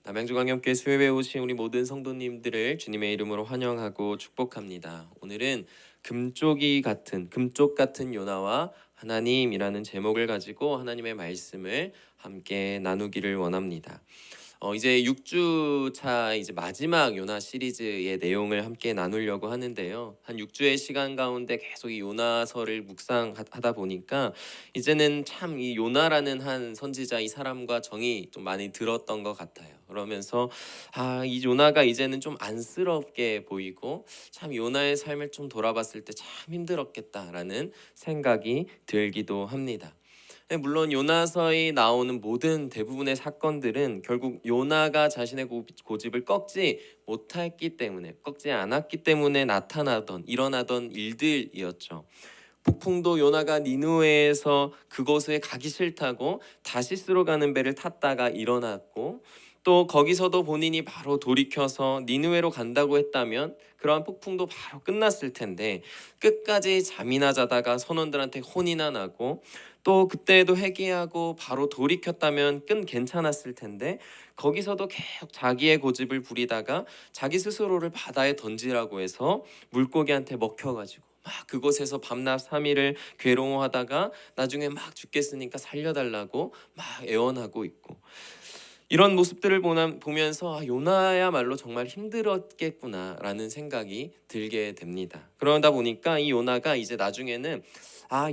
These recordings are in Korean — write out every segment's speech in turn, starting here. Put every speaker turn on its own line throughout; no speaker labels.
남양주광역교회 수요일에 오신 우리 모든 성도님들을 주님의 이름으로 환영하고 축복합니다. 오늘은 금쪽 같은 요나와 하나님이라는 제목을 가지고 하나님의 말씀을 함께 나누기를 원합니다. 이제 6주 차 이제 마지막 요나 시리즈의 내용을 함께 나누려고 하는데요. 한 6주의 시간 가운데 계속 이 요나서를 묵상하다 보니까 이제는 참 이 요나라는 한 선지자 이 사람과 정이 좀 많이 들었던 것 같아요. 그러면서 이 요나가 이제는 좀 안쓰럽게 보이고 참 요나의 삶을 좀 돌아봤을 때 참 힘들었겠다라는 생각이 들기도 합니다. 물론 요나서에 나오는 모든 대부분의 사건들은 결국 요나가 자신의 고집을 꺾지 못했기 때문에, 꺾지 않았기 때문에 일어나던 일들이었죠. 폭풍도 요나가 니느웨에서 그곳에 가기 싫다고 다시스로 가는 배를 탔다가 일어났고, 또 거기서도 본인이 바로 돌이켜서 니느웨로 간다고 했다면 그러한 폭풍도 바로 끝났을 텐데 끝까지 잠이나 자다가 선원들한테 혼이나 나고, 또 그때도 회개하고 바로 돌이켰다면 괜찮았을 텐데 거기서도 계속 자기의 고집을 부리다가 자기 스스로를 바다에 던지라고 해서 물고기한테 먹혀가지고 막 그곳에서 밤낮 3일을 괴로워하다가 나중에 막 죽겠으니까 살려달라고 막 애원하고 있고, 이런 모습들을 보면서 요나야말로 정말 힘들었겠구나라는 생각이 들게 됩니다. 그러다 보니까 이 요나가 이제 나중에는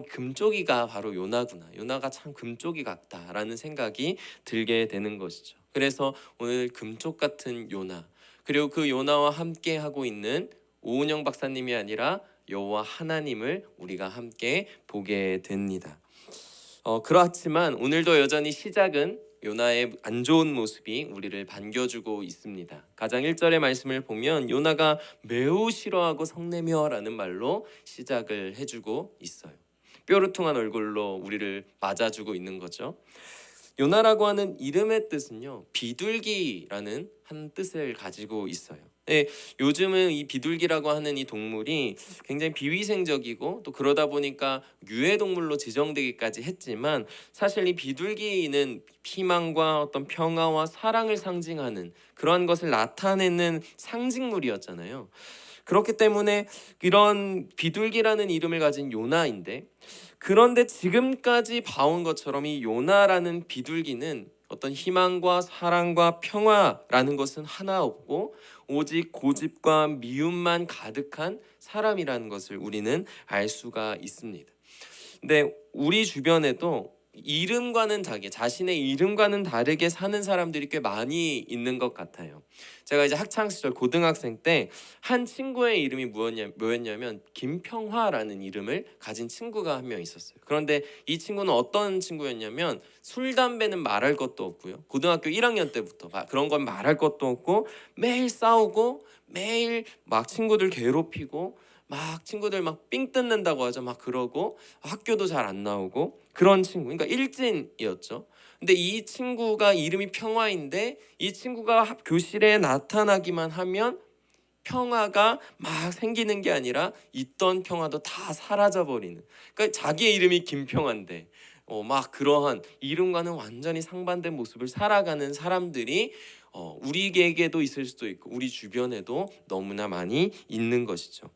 금쪽이가 바로 요나구나, 요나가 참 금쪽이 같다라는 생각이 들게 되는 것이죠. 그래서 오늘 금쪽 같은 요나, 그리고 그 요나와 함께 하고 있는 오은영 박사님이 아니라 여호와 하나님을 우리가 함께 보게 됩니다. 그렇지만 오늘도 여전히 시작은 요나의 안 좋은 모습이 우리를 반겨주고 있습니다. 가장 1절의 말씀을 보면 요나가 매우 싫어하고 성내며라는 말로 시작을 해주고 있어요. 뾰루퉁한 얼굴로 우리를 맞아주고 있는 거죠. 요나라고 하는 이름의 뜻은요, 비둘기라는 한 뜻을 가지고 있어요. 네, 요즘은 이 비둘기라고 하는 이 동물이 굉장히 비위생적이고 또 그러다 보니까 유해동물로 지정되기까지 했지만, 사실 이 비둘기는 희망과 어떤 평화와 사랑을 상징하는 그러한 것을 나타내는 상징물이었잖아요. 그렇기 때문에 이런 비둘기라는 이름을 가진 요나인데, 그런데 지금까지 봐온 것처럼 이 요나라는 비둘기는 어떤 희망과 사랑과 평화라는 것은 하나 없고 오직 고집과 미움만 가득한 사람이라는 것을 우리는 알 수가 있습니다. 근데 우리 주변에도 자신의 이름과는 다르게 사는 사람들이 꽤 많이 있는 것 같아요. 제가 이제 학창 시절 고등학생 때 한 친구의 이름이 뭐였냐면 김평화라는 이름을 가진 친구가 한 명 있었어요. 그런데 이 친구는 어떤 친구였냐면 술 담배는 말할 것도 없고요. 고등학교 1학년 때부터 그런 건 말할 것도 없고 매일 싸우고 매일 막 친구들 괴롭히고 막 친구들 막 삥 뜯는다고 하죠. 막 그러고 학교도 잘 안 나오고 그런 친구. 그러니까 일진이었죠. 근데 이 친구가 이름이 평화인데 이 친구가 교실에 나타나기만 하면 평화가 막 생기는 게 아니라 있던 평화도 다 사라져 버리는. 그러니까 자기의 이름이 김평화인데 막 그러한 이름과는 완전히 상반된 모습을 살아가는 사람들이 우리에게도 있을 수도 있고 우리 주변에도 너무나 많이 있는 것이죠.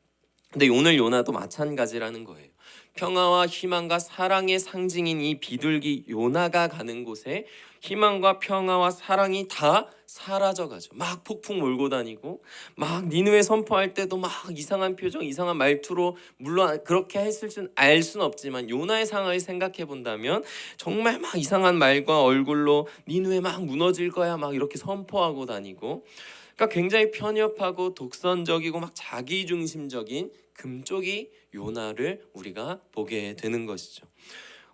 근데 오늘 요나도 마찬가지라는 거예요. 평화와 희망과 사랑의 상징인 이 비둘기 요나가 가는 곳에 희망과 평화와 사랑이 다 사라져가죠. 막 폭풍 몰고 다니고 막 니느웨 선포할 때도 막 이상한 표정, 이상한 말투로, 물론 그렇게 했을 줄 알 수는 없지만 요나의 상황을 생각해 본다면 정말 막 이상한 말과 얼굴로 니느웨 막 무너질 거야 막 이렇게 선포하고 다니고, 그러니까 굉장히 편협하고 독선적이고 막 자기중심적인 금쪽이 요나를 우리가 보게 되는 것이죠.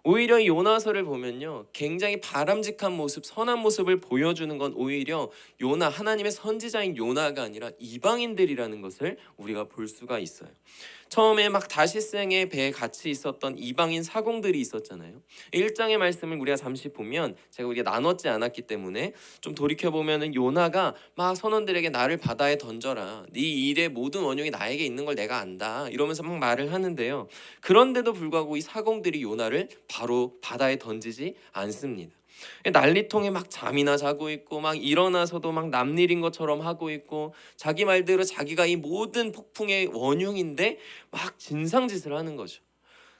오히려 이 요나서를 보면요, 굉장히 바람직한 모습, 선한 모습을 보여주는 건 오히려 요나, 하나님의 선지자인 요나가 아니라 이방인들이라는 것을 우리가 볼 수가 있어요. 처음에 막 다시스행의 배에 같이 있었던 이방인 사공들이 있었잖아요. 1장의 말씀을 우리가 잠시 보면, 제가 우리가 나눴지 않았기 때문에 좀 돌이켜보면 요나가 막 선원들에게 나를 바다에 던져라, 네 일의 모든 원흉이 나에게 있는 걸 내가 안다 이러면서 막 말을 하는데요. 그런데도 불구하고 이 사공들이 요나를 바로 바다에 던지지 않습니다. 난리통에 막 잠이나 자고 있고 막 일어나서도 막 남일인 것처럼 하고 있고 자기 말대로 자기가 이 모든 폭풍의 원흉인데 막 진상짓을 하는 거죠.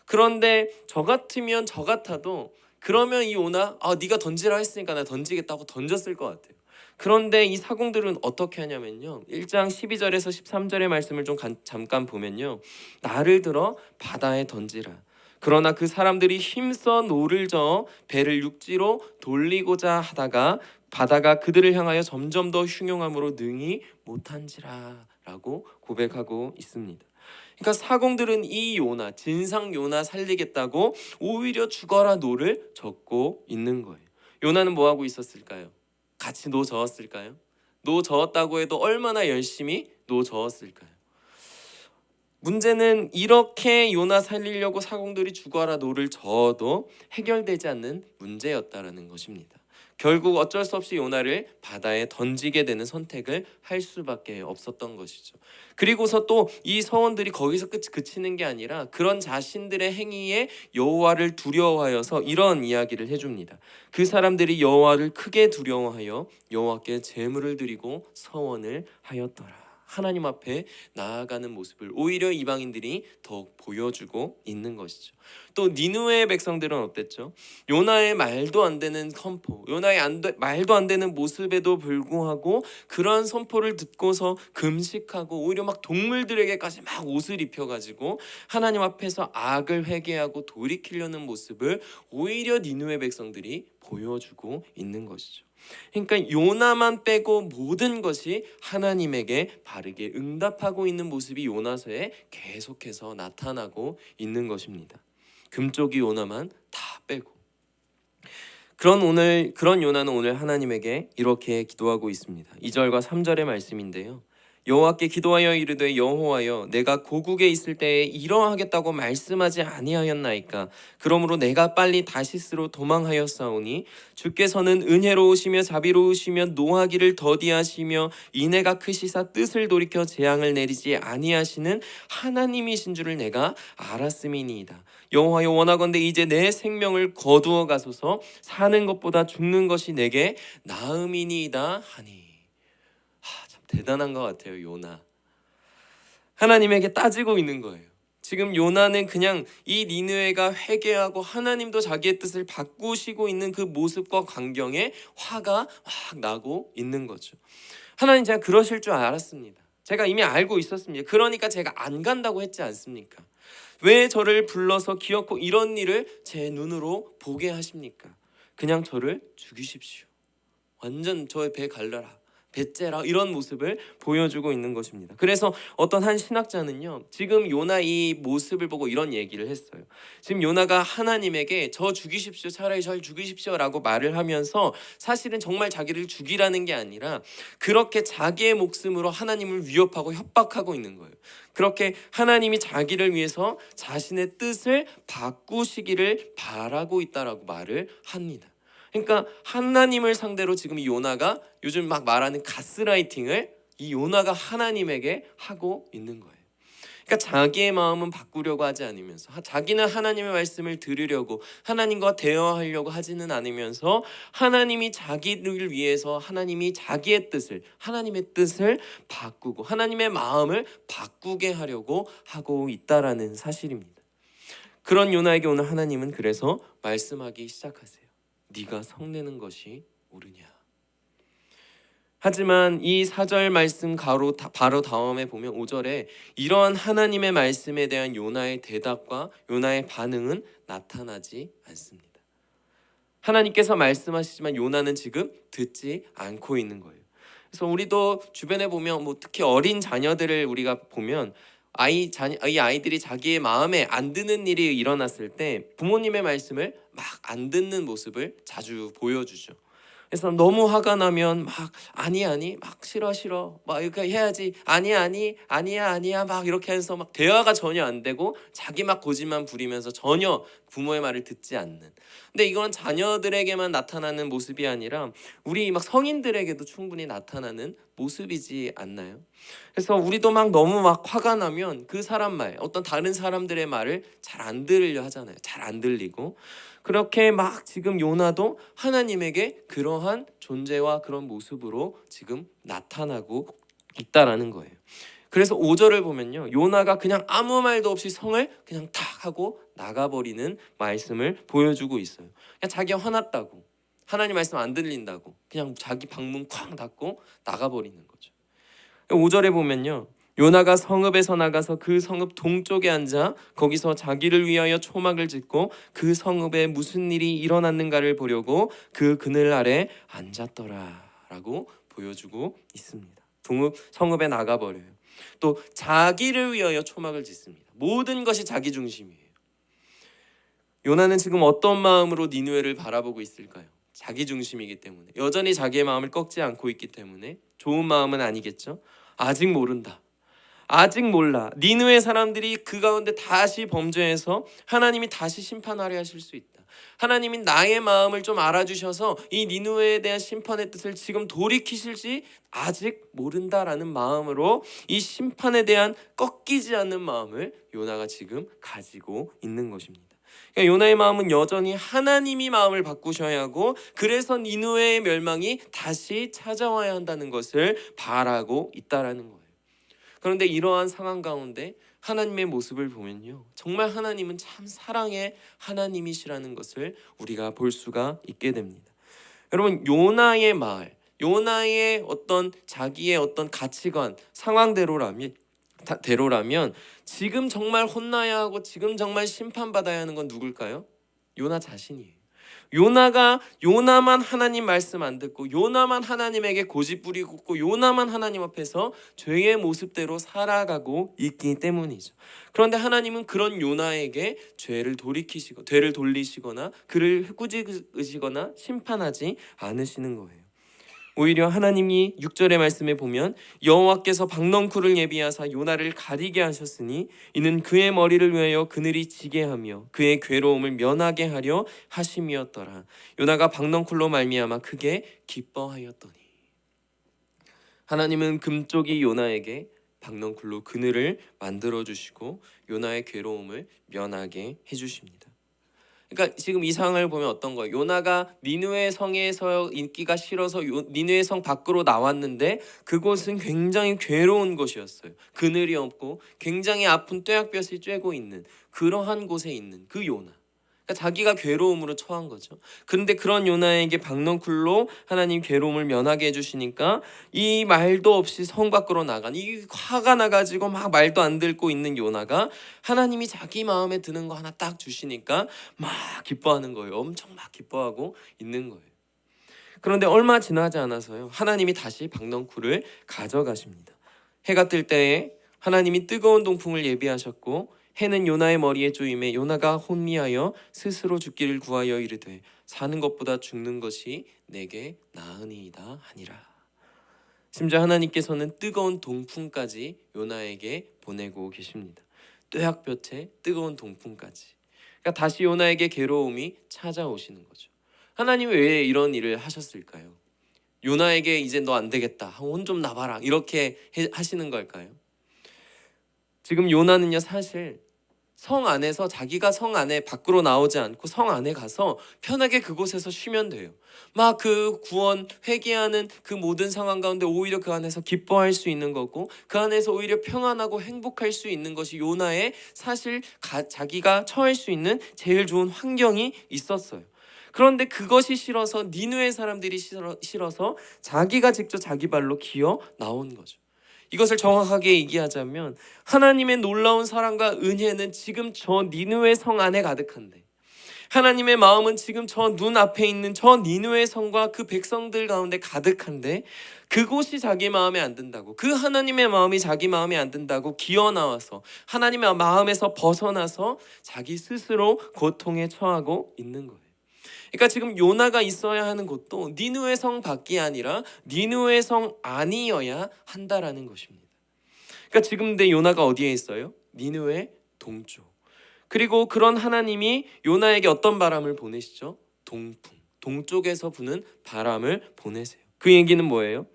그런데 저 같으면 저 같아도 그러면 이 요나 네가 던지라 했으니까 나 던지겠다고 던졌을 것 같아요. 그런데 이 사공들은 어떻게 하냐면요. 1장 12절에서 13절의 말씀을 좀 잠깐 보면요. 나를 들어 바다에 던지라. 그러나 그 사람들이 힘써 노를 저어 배를 육지로 돌리고자 하다가 바다가 그들을 향하여 점점 더 흉용함으로 능히 못한지라 라고 고백하고 있습니다. 그러니까 사공들은 이 요나, 진상 요나 살리겠다고 오히려 죽어라 노를 젓고 있는 거예요. 요나는 뭐 하고 있었을까요? 같이 노 저었을까요? 노 저었다고 해도 얼마나 열심히 노 저었을까요? 문제는 이렇게 요나 살리려고 사공들이 죽어라 노를 저어도 해결되지 않는 문제였다라는 것입니다. 결국 어쩔 수 없이 요나를 바다에 던지게 되는 선택을 할 수밖에 없었던 것이죠. 그리고서 또 이 서원들이 거기서 그치는 게 아니라 그런 자신들의 행위에 여호와를 두려워하여서 이런 이야기를 해줍니다. 그 사람들이 여호와를 크게 두려워하여 여호와께 제물을 드리고 서원을 하였더라. 하나님 앞에 나아가는 모습을 오히려 이방인들이 더욱 보여주고 있는 것이죠. 또 니느웨의 백성들은 어땠죠? 요나의 말도 안 되는 선포, 요나의 말도 안 되는 모습에도 불구하고 그런 선포를 듣고서 금식하고 오히려 막 동물들에게까지 막 옷을 입혀가지고 하나님 앞에서 악을 회개하고 돌이키려는 모습을 오히려 니느웨 백성들이 보여주고 있는 것이죠. 그러니까 요나만 빼고 모든 것이 하나님에게 바르게 응답하고 있는 모습이 요나서에 계속해서 나타나고 있는 것입니다. 금쪽이 요나만 다 빼고 그런 요나는 오늘 하나님에게 이렇게 기도하고 있습니다. 2절과 3절의 말씀인데요. 여호와께 기도하여 이르되 여호와여 내가 고국에 있을 때에 이러하겠다고 말씀하지 아니하였나이까. 그러므로 내가 빨리 다시스로 도망하였사오니 주께서는 은혜로우시며 자비로우시며 노하기를 더디하시며 인애가 크시사 뜻을 돌이켜 재앙을 내리지 아니하시는 하나님이신 줄을 내가 알았음이니이다. 여호와여 원하건대 이제 내 생명을 거두어 가소서. 사는 것보다 죽는 것이 내게 나음이니이다 하니. 참 대단한 것 같아요. 요나 하나님에게 따지고 있는 거예요. 지금 요나는 그냥 이 니느웨가 회개하고 하나님도 자기의 뜻을 바꾸시고 있는 그 모습과 광경에 화가 확 나고 있는 거죠. 하나님, 제가 그러실 줄 알았습니다. 제가 이미 알고 있었습니다. 그러니까 제가 안 간다고 했지 않습니까? 왜 저를 불러서 기어코 이런 일을 제 눈으로 보게 하십니까? 그냥 저를 죽이십시오. 완전 저의 배 갈라라, 배째라, 이런 모습을 보여주고 있는 것입니다. 그래서 어떤 한 신학자는요, 지금 요나 이 모습을 보고 이런 얘기를 했어요. 지금 요나가 하나님에게 저 죽이십시오, 차라리 절 죽이십시오 라고 말을 하면서 사실은 정말 자기를 죽이라는 게 아니라 그렇게 자기의 목숨으로 하나님을 위협하고 협박하고 있는 거예요. 그렇게 하나님이 자기를 위해서 자신의 뜻을 바꾸시기를 바라고 있다라고 말을 합니다. 그러니까 하나님을 상대로 지금 이 요나가 요즘 막 말하는 가스라이팅을 이 요나가 하나님에게 하고 있는 거예요. 그러니까 자기의 마음은 바꾸려고 하지 않으면서, 자기는 하나님의 말씀을 들으려고 하나님과 대화하려고 하지는 않으면서 하나님이 자기를 위해서 하나님이 자기의 뜻을, 하나님의 뜻을 바꾸고 하나님의 마음을 바꾸게 하려고 하고 있다라는 사실입니다. 그런 요나에게 오늘 하나님은 그래서 말씀하기 시작하세요. 네가 성내는 것이 옳으냐. 하지만 이 4절 말씀 바로 다음에 보면 5절에 이러한 하나님의 말씀에 대한 요나의 대답과 요나의 반응은 나타나지 않습니다. 하나님께서 말씀하시지만 요나는 지금 듣지 않고 있는 거예요. 그래서 우리도 주변에 보면 특히 어린 자녀들을 우리가 보면 이 아이들이 자기의 마음에 안 드는 일이 일어났을 때 부모님의 말씀을 막 안 듣는 모습을 자주 보여주죠. 그래서 너무 화가 나면 막 아니 막 싫어 막 이렇게 해야지, 아니야 막 이렇게 해서 막 대화가 전혀 안 되고 자기 막 고집만 부리면서 전혀 부모의 말을 듣지 않는. 근데 이건 자녀들에게만 나타나는 모습이 아니라 우리 막 성인들에게도 충분히 나타나는 모습이지 않나요? 그래서 우리도 막 너무 막 화가 나면 그 사람 말, 어떤 다른 사람들의 말을 잘 안 들으려 하잖아요. 잘 안 들리고. 그렇게 막 지금 요나도 하나님에게 그러한 존재와 그런 모습으로 지금 나타나고 있다라는 거예요. 그래서 5절을 보면요, 요나가 그냥 아무 말도 없이 성을 그냥 탁 하고 나가버리는 말씀을 보여주고 있어요. 그냥 자기가 화났다고, 하나님 말씀 안 들린다고 그냥 자기 방문 쾅 닫고 나가버리는 거죠. 5절에 보면요, 요나가 성읍에서 나가서 그 성읍 동쪽에 앉아 거기서 자기를 위하여 초막을 짓고 그 성읍에 무슨 일이 일어났는가를 보려고 그 그늘 아래 앉았더라라고 보여주고 있습니다. 성읍에 나가버려요. 또 자기를 위하여 초막을 짓습니다. 모든 것이 자기 중심이에요. 요나는 지금 어떤 마음으로 니느웨를 바라보고 있을까요? 자기 중심이기 때문에, 여전히 자기의 마음을 꺾지 않고 있기 때문에 좋은 마음은 아니겠죠. 아직 모른다, 아직 몰라. 니느웨 사람들이 그 가운데 다시 범죄해서 하나님이 다시 심판하려 하실 수 있다. 하나님이 나의 마음을 좀 알아주셔서 이 니느웨에 대한 심판의 뜻을 지금 돌이키실지 아직 모른다라는 마음으로 이 심판에 대한 꺾이지 않는 마음을 요나가 지금 가지고 있는 것입니다. 그러니까 요나의 마음은 여전히 하나님이 마음을 바꾸셔야 하고, 그래서 니느웨의 멸망이 다시 찾아와야 한다는 것을 바라고 있다라는 거예요. 그런데 이러한 상황 가운데 하나님의 모습을 보면요, 정말 하나님은 참 사랑의 하나님이시라는 것을 우리가 볼 수가 있게 됩니다. 여러분, 요나의 말, 요나의 어떤 자기의 어떤 가치관, 상황대로라면 지금 정말 혼나야 하고 지금 정말 심판받아야 하는 건 누굴까요? 요나 자신이에요. 요나만 하나님 말씀 안 듣고, 요나만 하나님에게 고집 부리고, 요나만 하나님 앞에서 죄의 모습대로 살아가고 있기 때문이죠. 그런데 하나님은 그런 요나에게 죄를 돌리시거나 그를 꾸짖으시거나 심판하지 않으시는 거예요. 오히려 하나님이 6절의 말씀에 보면 여호와께서 박넝쿨을 예비하사 요나를 가리게 하셨으니 이는 그의 머리를 위하여 그늘이 지게 하며 그의 괴로움을 면하게 하려 하심이었더라. 요나가 박넝쿨로 말미암아 크게 기뻐하였더니. 하나님은 금쪽이 요나에게 박넝쿨로 그늘을 만들어 주시고 요나의 괴로움을 면하게 해주십니다. 그러니까 지금 이 상황을 보면 어떤 거예요? 요나가 니느웨 성에서 인기가 싫어서 니느웨 성 밖으로 나왔는데 그곳은 굉장히 괴로운 곳이었어요. 그늘이 없고 굉장히 아픈 뙤약볕이 쬐고 있는 그러한 곳에 있는 그 요나. 그러니까 자기가 괴로움으로 처한 거죠. 그런데 그런 요나에게 박넝쿨로 하나님 괴로움을 면하게 해주시니까 이 말도 없이 성 밖으로 나간, 이 화가 나가지고 막 말도 안 듣고 있는 요나가 하나님이 자기 마음에 드는 거 하나 딱 주시니까 막 기뻐하는 거예요. 엄청 막 기뻐하고 있는 거예요. 그런데 얼마 지나지 않아서요, 하나님이 다시 박넝쿨을 가져가십니다. 해가 뜰 때에 하나님이 뜨거운 동풍을 예비하셨고 해는 요나의 머리에 쪼임에 요나가 혼미하여 스스로 죽기를 구하여 이르되 사는 것보다 죽는 것이 내게 나으니이다 하니라. 심지어 하나님께서는 뜨거운 동풍까지 요나에게 보내고 계십니다. 뙤약볕에 뜨거운 동풍까지. 그러니까 다시 요나에게 괴로움이 찾아오시는 거죠. 하나님이 왜 이런 일을 하셨을까요? 요나에게 이제 너 안 되겠다, 혼 좀 나봐라, 이렇게 하시는 걸까요? 지금 요나는요, 사실 성 안에서 자기가 성 안에 밖으로 나오지 않고 성 안에 가서 편하게 그곳에서 쉬면 돼요. 막 그 구원 회개하는 그 모든 상황 가운데 오히려 그 안에서 기뻐할 수 있는 거고, 그 안에서 오히려 평안하고 행복할 수 있는 것이 요나의 사실 자기가 처할 수 있는 제일 좋은 환경이 있었어요. 그런데 그것이 싫어서 니느웨 사람들이 싫어서 자기가 직접 자기 발로 기어 나온 거죠. 이것을 정확하게 얘기하자면 하나님의 놀라운 사랑과 은혜는 지금 저 니느웨 성 안에 가득한데, 하나님의 마음은 지금 저 눈앞에 있는 저 니느웨 성과 그 백성들 가운데 가득한데, 그곳이 자기 마음에 안 든다고, 그 하나님의 마음이 자기 마음에 안 든다고 기어 나와서 하나님의 마음에서 벗어나서 자기 스스로 고통에 처하고 있는 거예요. 그러니까 지금 요나가 있어야 하는 곳도 니느웨 성 밖이 아니라 니느웨 성 안이어야 한다라는 것입니다. 그러니까 지금 내 요나가 어디에 있어요? 니느웨 동쪽. 그리고 그런 하나님이 요나에게 어떤 바람을 보내시죠? 동풍, 동쪽에서 부는 바람을 보내세요. 그 얘기는 뭐예요?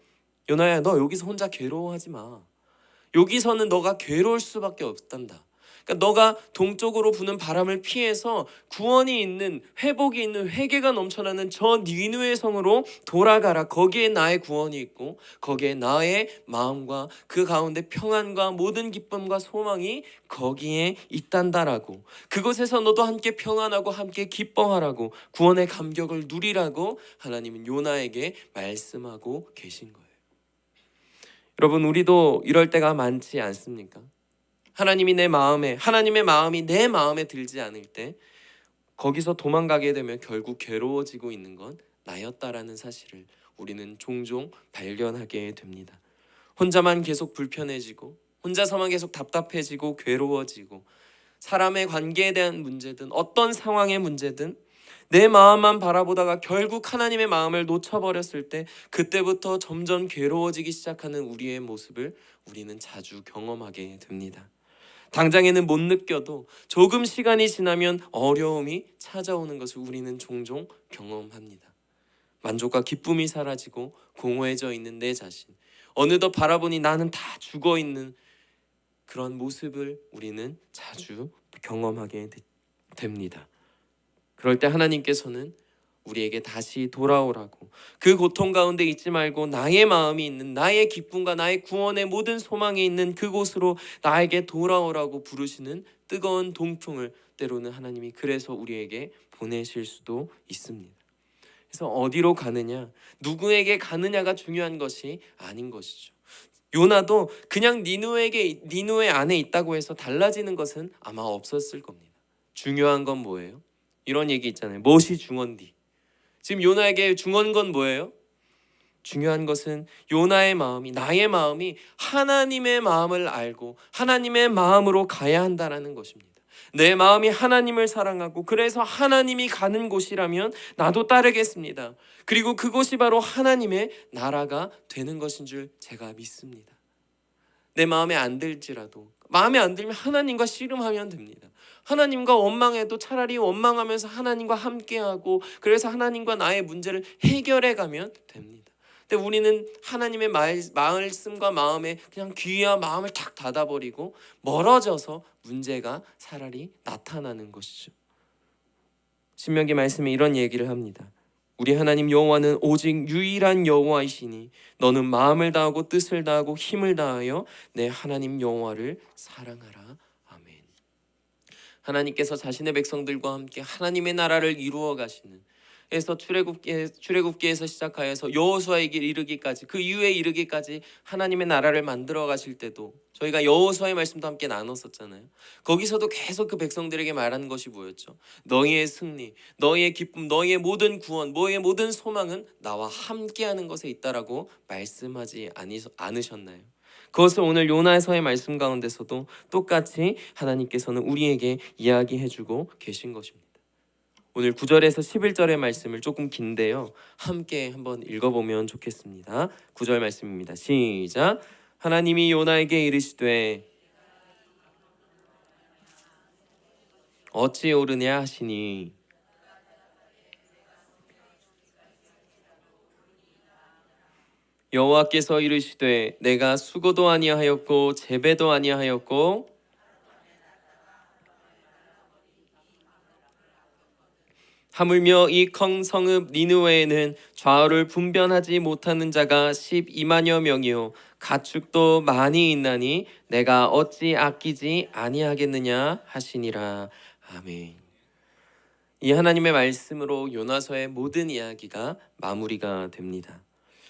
요나야, 너 여기서 혼자 괴로워하지 마. 여기서는 너가 괴로울 수밖에 없단다. 그러니까 너가 동쪽으로 부는 바람을 피해서 구원이 있는, 회복이 있는, 회개가 넘쳐나는 저 니느웨 성으로 돌아가라. 거기에 나의 구원이 있고 거기에 나의 마음과 그 가운데 평안과 모든 기쁨과 소망이 거기에 있단다라고, 그곳에서 너도 함께 평안하고 함께 기뻐하라고, 구원의 감격을 누리라고 하나님은 요나에게 말씀하고 계신 거예요. 여러분, 우리도 이럴 때가 많지 않습니까? 하나님이 내 마음에, 하나님의 마음이 내 마음에 들지 않을 때 거기서 도망가게 되면 결국 괴로워지고 있는 건 나였다라는 사실을 우리는 종종 발견하게 됩니다. 혼자만 계속 불편해지고, 혼자서만 계속 답답해지고 괴로워지고, 사람의 관계에 대한 문제든 어떤 상황의 문제든 내 마음만 바라보다가 결국 하나님의 마음을 놓쳐버렸을 때 그때부터 점점 괴로워지기 시작하는 우리의 모습을 우리는 자주 경험하게 됩니다. 당장에는 못 느껴도 조금 시간이 지나면 어려움이 찾아오는 것을 우리는 종종 경험합니다. 만족과 기쁨이 사라지고 공허해져 있는 내 자신, 어느덧 바라보니 나는 다 죽어있는 그런 모습을 우리는 자주 경험하게 됩니다. 그럴 때 하나님께서는 우리에게 다시 돌아오라고, 그 고통 가운데 있지 말고 나의 마음이 있는, 나의 기쁨과 나의 구원의 모든 소망이 있는 그곳으로 나에게 돌아오라고 부르시는 뜨거운 동풍을 때로는 하나님이 그래서 우리에게 보내실 수도 있습니다. 그래서 어디로 가느냐, 누구에게 가느냐가 중요한 것이 아닌 것이죠. 요나도 그냥 니느웨 안에 있다고 해서 달라지는 것은 아마 없었을 겁니다. 중요한 건 뭐예요? 이런 얘기 있잖아요. 무엇이 중헌디? 지금 요나에게 중헌 건 뭐예요? 중요한 것은 요나의 마음이, 나의 마음이 하나님의 마음을 알고 하나님의 마음으로 가야 한다라는 것입니다. 내 마음이 하나님을 사랑하고 그래서 하나님이 가는 곳이라면 나도 따르겠습니다. 그리고 그곳이 바로 하나님의 나라가 되는 것인 줄 제가 믿습니다. 내 마음에 안 들지라도, 마음에 안 들면 하나님과 씨름하면 됩니다. 하나님과 원망해도 차라리 원망하면서 하나님과 함께하고 그래서 하나님과 나의 문제를 해결해 가면 됩니다. 근데 우리는 하나님의 말씀과 마음에 그냥 귀와 마음을 탁 닫아버리고 멀어져서 문제가 차라리 나타나는 것이죠. 신명기 말씀에 이런 얘기를 합니다. 우리 하나님 여호와는 오직 유일한 여호와이시니 너는 마음을 다하고 뜻을 다하고 힘을 다하여 내 하나님 여호와를 사랑하라. 아멘. 하나님께서 자신의 백성들과 함께 하나님의 나라를 이루어 가시는, 그래서 출애굽기에서 시작하여서 여호수아에게 이르기까지, 그 이후에 이르기까지 하나님의 나라를 만들어 가실 때도 저희가 여호수아의 말씀도 함께 나눴었잖아요. 거기서도 계속 그 백성들에게 말하는 것이 뭐였죠? 너희의 승리, 너희의 기쁨, 너희의 모든 구원, 너희의 모든 소망은 나와 함께하는 것에 있다라고 말씀하지 않으셨나요? 그것을 오늘 요나서의 말씀 가운데서도 똑같이 하나님께서는 우리에게 이야기해주고 계신 것입니다. 오늘 9절에서 11절의 말씀을 조금 긴데요, 함께 한번 읽어보면 좋겠습니다. 9절 말씀입니다. 시작. 하나님이 요나에게 이르시되 어찌 오르냐 하시니 여호와께서 이르시되 내가 수고도 아니하였고 재배도 아니하였고 하물며 이 큰 성읍 니느웨에는 좌우를 분변하지 못하는 자가 12만여 명이요 가축도 많이 있나니 내가 어찌 아끼지 아니하겠느냐 하시니라. 아멘. 이 하나님의 말씀으로 요나서의 모든 이야기가 마무리가 됩니다.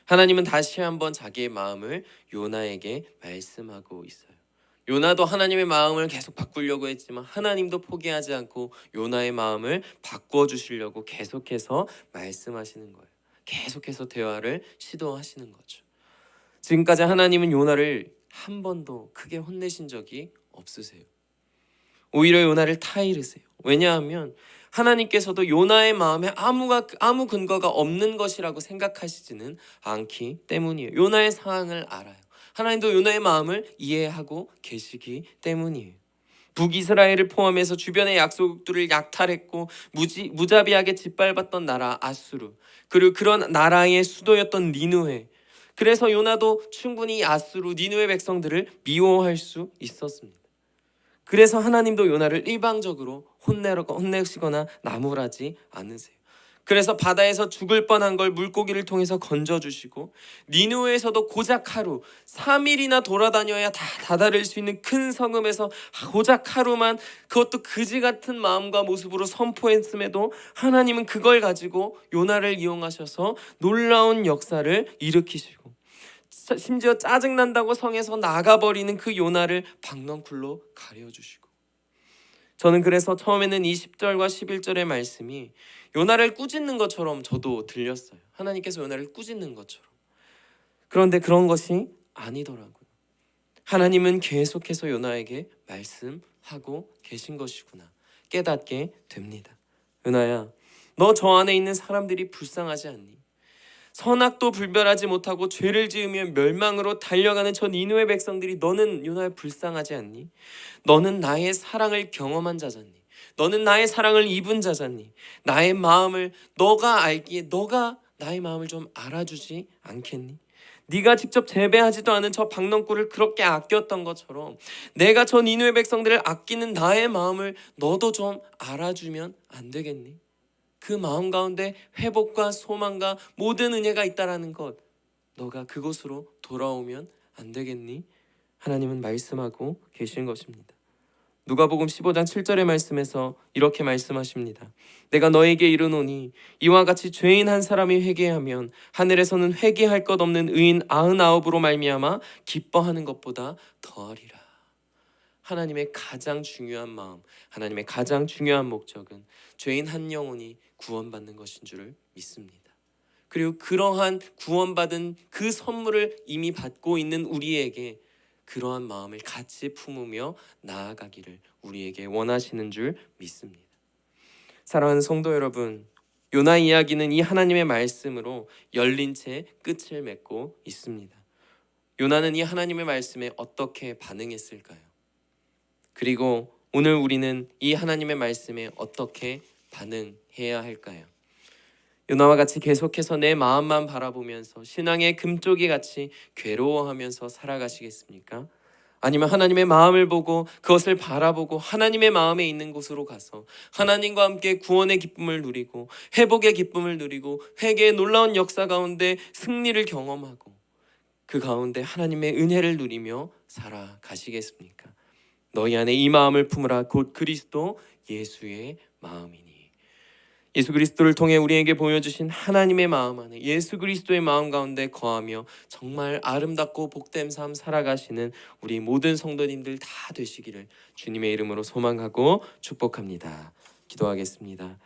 하나님은 다시 한번 자기의 마음을 요나에게 말씀하고 있어요. 요나도 하나님의 마음을 계속 바꾸려고 했지만 하나님도 포기하지 않고 요나의 마음을 바꿔주시려고 계속해서 말씀하시는 거예요. 계속해서 대화를 시도하시는 거죠. 지금까지 하나님은 요나를 한 번도 크게 혼내신 적이 없으세요. 오히려 요나를 타이르세요. 왜냐하면 하나님께서도 요나의 마음에 아무 근거가 없는 것이라고 생각하시지는 않기 때문이에요. 요나의 상황을 알아요. 하나님도 요나의 마음을 이해하고 계시기 때문이에요. 북이스라엘을 포함해서 주변의 약속들을 약탈했고 무자비하게 짓밟았던 나라 아수르, 그리고 그런 나라의 수도였던 니느웨. 그래서 요나도 충분히 아수르, 니느웨 백성들을 미워할 수 있었습니다. 그래서 하나님도 요나를 일방적으로 혼내시거나 나무라지 않으세요. 그래서 바다에서 죽을 뻔한 걸 물고기를 통해서 건져주시고, 니누에서도 고작 하루 3일이나 돌아다녀야 다 다다를 수 있는 큰 성읍에서 고작 하루만, 그것도 그지 같은 마음과 모습으로 선포했음에도 하나님은 그걸 가지고 요나를 이용하셔서 놀라운 역사를 일으키시고, 심지어 짜증난다고 성에서 나가버리는 그 요나를 박넝쿨로 가려주시고. 저는 그래서 처음에는 이 10절과 11절의 말씀이 요나를 꾸짖는 것처럼 저도 들렸어요. 하나님께서 요나를 꾸짖는 것처럼. 그런데 그런 것이 아니더라고요. 하나님은 계속해서 요나에게 말씀하고 계신 것이구나 깨닫게 됩니다. 요나야, 너 저 안에 있는 사람들이 불쌍하지 않니? 선악도 분별하지 못하고 죄를 지으며 멸망으로 달려가는 저 니느웨 백성들이 너는 요나야 불쌍하지 않니? 너는 나의 사랑을 경험한 자잖니? 너는 나의 사랑을 입은 자잖니? 나의 마음을 너가 알기에 너가 나의 마음을 좀 알아주지 않겠니? 네가 직접 재배하지도 않은 저 박넝쿨을 그렇게 아꼈던 것처럼 내가 저 니느웨 백성들을 아끼는 나의 마음을 너도 좀 알아주면 안 되겠니? 그 마음 가운데 회복과 소망과 모든 은혜가 있다라는 것, 너가 그곳으로 돌아오면 안 되겠니? 하나님은 말씀하고 계신 것입니다. 누가복음 15장 7절의 말씀에서 이렇게 말씀하십니다. 내가 너에게 이르노니 이와 같이 죄인 한 사람이 회개하면 하늘에서는 회개할 것 없는 의인 99으로 말미암아 기뻐하는 것보다 더하리라. 하나님의 가장 중요한 마음, 하나님의 가장 중요한 목적은 죄인 한 영혼이 구원받는 것인 줄 믿습니다. 그리고 그러한 구원받은 그 선물을 이미 받고 있는 우리에게 그러한 마음을 같이 품으며 나아가기를 우리에게 원하시는 줄 믿습니다. 사랑하는 성도 여러분, 요나 이야기는 이 하나님의 말씀으로 열린 채 끝을 맺고 있습니다. 요나는 이 하나님의 말씀에 어떻게 반응했을까요? 그리고 오늘 우리는 이 하나님의 말씀에 어떻게 반응해야 할까요? 요나와 같이 계속해서 내 마음만 바라보면서 신앙의 금쪽이 같이 괴로워하면서 살아가시겠습니까? 아니면 하나님의 마음을 보고 그것을 바라보고 하나님의 마음에 있는 곳으로 가서 하나님과 함께 구원의 기쁨을 누리고 회복의 기쁨을 누리고 회개의 놀라운 역사 가운데 승리를 경험하고 그 가운데 하나님의 은혜를 누리며 살아가시겠습니까? 너희 안에 이 마음을 품으라 곧 그리스도 예수의 마음이니. 예수 그리스도를 통해 우리에게 보여주신 하나님의 마음 안에 예수 그리스도의 마음 가운데 거하며 정말 아름답고 복된 삶 살아가시는 우리 모든 성도님들 다 되시기를 주님의 이름으로 소망하고 축복합니다. 기도하겠습니다.